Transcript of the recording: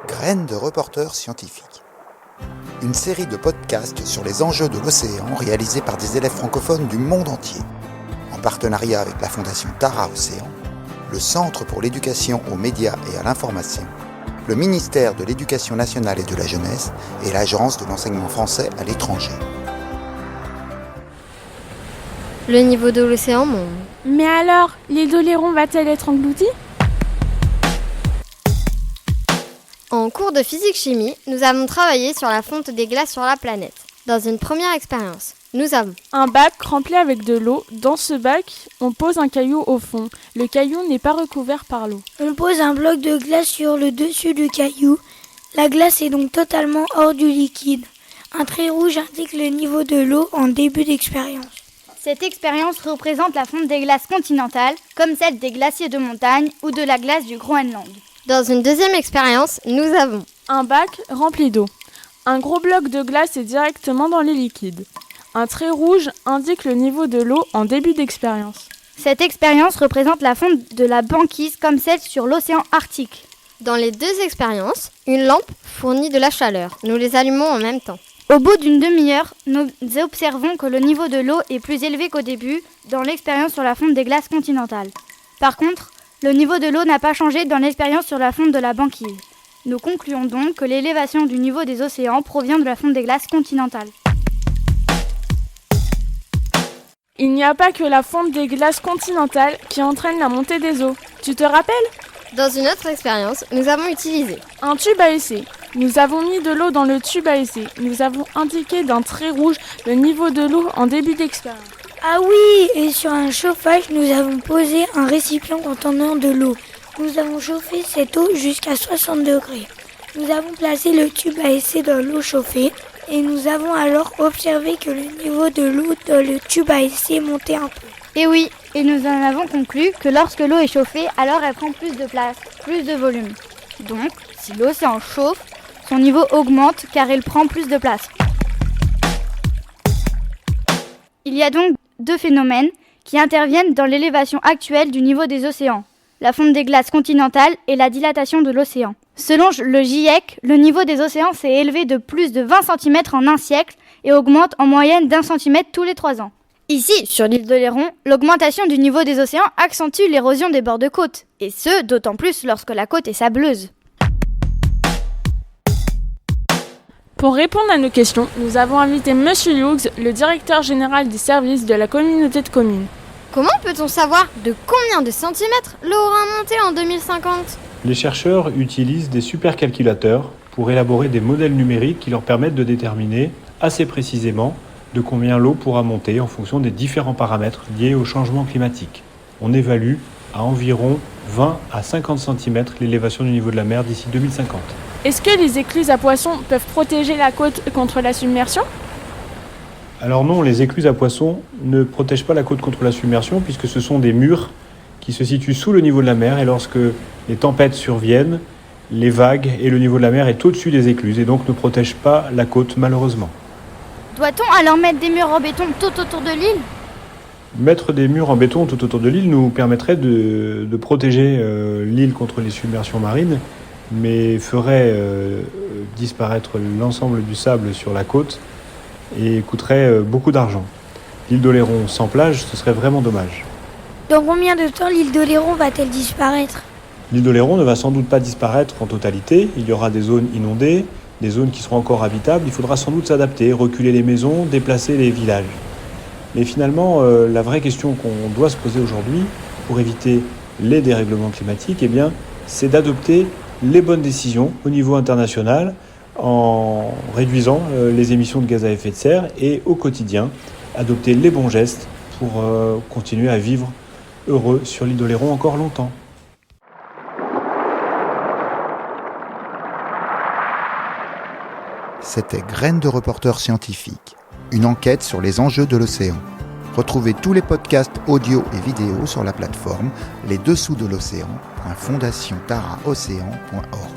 Graines de reporters scientifiques. Une série de podcasts sur les enjeux de l'océan réalisés par des élèves francophones du monde entier. En partenariat avec la Fondation Tara Océan, le Centre pour l'éducation aux médias et à l'information, le ministère de l'Éducation nationale et de la jeunesse et l'Agence de l'enseignement français à l'étranger. Le niveau de l'océan monte. Mais alors, l'île d'Oléron va-t-elle être engloutie ? En cours de physique-chimie, nous avons travaillé sur la fonte des glaces sur la planète. Dans une première expérience, nous avons un bac rempli avec de l'eau. Dans ce bac, on pose un caillou au fond. Le caillou n'est pas recouvert par l'eau. On pose un bloc de glace sur le dessus du caillou. La glace est donc totalement hors du liquide. Un trait rouge indique le niveau de l'eau en début d'expérience. Cette expérience représente la fonte des glaces continentales, comme celle des glaciers de montagne ou de la glace du Groenland. Dans une deuxième expérience, nous avons un bac rempli d'eau. Un gros bloc de glace est directement dans les liquides. Un trait rouge indique le niveau de l'eau en début d'expérience. Cette expérience représente la fonte de la banquise comme celle sur l'océan Arctique. Dans les deux expériences, une lampe fournit de la chaleur. Nous les allumons en même temps. Au bout d'une demi-heure, nous observons que le niveau de l'eau est plus élevé qu'au début dans l'expérience sur la fonte des glaces continentales. Par contre, le niveau de l'eau n'a pas changé dans l'expérience sur la fonte de la banquise. Nous concluons donc que l'élévation du niveau des océans provient de la fonte des glaces continentales. Il n'y a pas que la fonte des glaces continentales qui entraîne la montée des eaux. Tu te rappelles ? Dans une autre expérience, nous avons utilisé un tube à essai. Nous avons mis de l'eau dans le tube à essai. Nous avons indiqué d'un trait rouge le niveau de l'eau en début d'expérience. Ah oui, et sur un chauffage, nous avons posé un récipient contenant de l'eau. Nous avons chauffé cette eau jusqu'à 60 degrés. Nous avons placé le tube à essai dans l'eau chauffée et nous avons alors observé que le niveau de l'eau dans le tube à essai montait un peu. Et oui, et nous en avons conclu que lorsque l'eau est chauffée, alors elle prend plus de place, plus de volume. Donc, si l'océan chauffe, son niveau augmente car il prend plus de place. Il y a donc deux phénomènes qui interviennent dans l'élévation actuelle du niveau des océans, la fonte des glaces continentales et la dilatation de l'océan. Selon le GIEC, le niveau des océans s'est élevé de plus de 20 cm en un siècle et augmente en moyenne d'1 cm tous les 3 ans. Ici, sur l'île d'Oléron, l'augmentation du niveau des océans accentue l'érosion des bords de côte, et ce, d'autant plus lorsque la côte est sableuse. Pour répondre à nos questions, nous avons invité Monsieur Hughes, le directeur général des services de la communauté de communes. Comment peut-on savoir de combien de centimètres l'eau aura monté en 2050 ? Les chercheurs utilisent des supercalculateurs pour élaborer des modèles numériques qui leur permettent de déterminer assez précisément de combien l'eau pourra monter en fonction des différents paramètres liés au changement climatique. On évalue à environ 20 à 50 cm l'élévation du niveau de la mer d'ici 2050. Est-ce que les écluses à poissons peuvent protéger la côte contre la submersion ? Alors non, les écluses à poissons ne protègent pas la côte contre la submersion puisque ce sont des murs qui se situent sous le niveau de la mer et lorsque les tempêtes surviennent, les vagues et le niveau de la mer est au-dessus des écluses et donc ne protègent pas la côte malheureusement. Doit-on alors mettre des murs en béton tout autour de l'île ? Mettre des murs en béton tout autour de l'île nous permettrait de protéger l'île contre les submersions marines, mais ferait disparaître l'ensemble du sable sur la côte et coûterait beaucoup d'argent. L'île d'Oléron sans plage, ce serait vraiment dommage. Dans combien de temps l'île d'Oléron va-t-elle disparaître ? L'île d'Oléron ne va sans doute pas disparaître en totalité. Il y aura des zones inondées, des zones qui seront encore habitables. Il faudra sans doute s'adapter, reculer les maisons, déplacer les villages. Mais finalement, la vraie question qu'on doit se poser aujourd'hui pour éviter les dérèglements climatiques, c'est d'adopter les bonnes décisions au niveau international en réduisant les émissions de gaz à effet de serre et au quotidien, adopter les bons gestes pour continuer à vivre heureux sur l'île d'Oléron encore longtemps. C'était Graines de reporters scientifiques, une enquête sur les enjeux de l'océan. Retrouvez tous les podcasts audio et vidéo sur la plateforme lesdessous de l'océan.fondationtaraocéan.org.